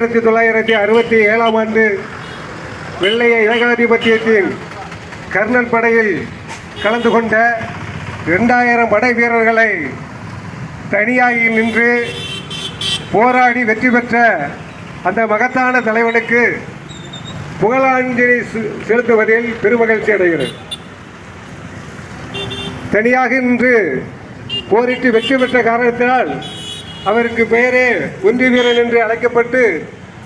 1967 ஆண்டு வெள்ளைய ஏகாதிபத்தியத்தின் கர்னல் படையில் கலந்து கொண்ட 2000 படை வீரர்களை தனியாகி நின்று போராடி வெற்றி பெற்ற அந்த மகத்தான தலைவனுக்கு புகழாஞ்சலி செலுத்துவதில் பெருமகிழ்ச்சி அடைகிறது. தனியாக நின்று போரிட்டு வெற்றி பெற்ற காரணத்தினால் அவருக்கு பெயரே ஒன்றி வீரன் என்று அழைக்கப்பட்டு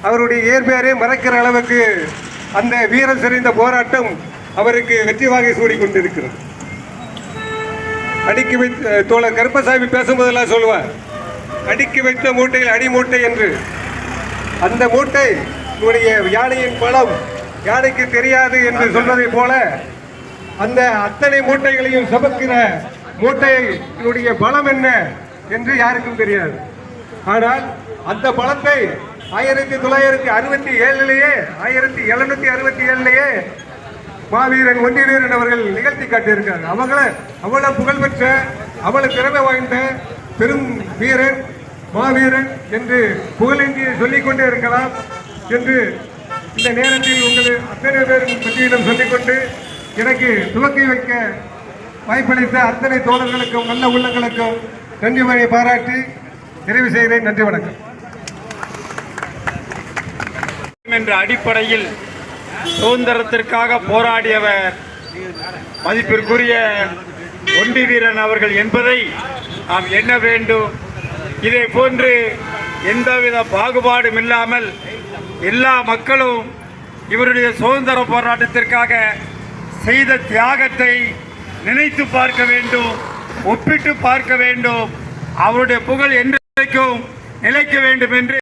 அவருடைய இயற்பெயரை மறைக்கிற அளவுக்கு அந்த வீரம் செறிந்த போராட்டம் அவருக்கு வெற்றி வாகை சூடிக்கொண்டிருக்கிறது. அடுக்கி வைத்த தோழர் கருப்பசாமி பேசும்போதெல்லாம் சொல்லுவார், அடுக்கி வைத்த மூட்டையில் அடி மூட்டை என்று. அந்த மூட்டை யானையின் பலம் யானைக்கு தெரியாது என்று சொல்வதை போல அந்த அத்தனை மூட்டைகளையும் சுமக்கிற மூட்டையினுடைய பலம் என்ன என்று யாருக்கும் தெரியாது. ஆனால் அந்த பலத்தை 1767 மாவீரன் ஒன்றி வீரன் அவர்கள் நிகழ்த்தி காட்டியிருக்காங்க. அவ்வளவு புகழ்பெற்ற அவ்வளவு திறமை வாய்ந்த பெரும் வீரன் மாவீரன் என்று புகழெஞ்சி சொல்லிக்கொண்டே இருக்கலாம் என்று இந்த நேரத்தில் உங்கள் அத்தனை பேரும் பற்றியிடம் சொல்லிக்கொண்டு எனக்கு துவக்கி வைக்க வாய்ப்பளித்த அத்தனை தோழர்களுக்கும் நல்ல உள்ளங்களுக்கும் நன்றி மொழியை பாராட்டி நிறைவு செய்கிறேன். நன்றி, வணக்கம். என்ற அடிப்படையில் சுதந்திரத்திற்காக போராடியவர் மதிப்பிற்குரிய ஒண்டி வீரன் அவர்கள் என்பதை நாம் எண்ண வேண்டும். இதை போன்று எந்தவித பாகுபாடும் இல்லாமல் எல்லா மக்களும் இவருடைய சுதந்திர போராட்டத்திற்காக செய்த தியாகத்தை நினைத்து பார்க்க வேண்டும், ஒப்பிட்டு பார்க்க வேண்டும். அவருடைய புகழ் என்றைக்கும் நிலைக்க வேண்டும் என்று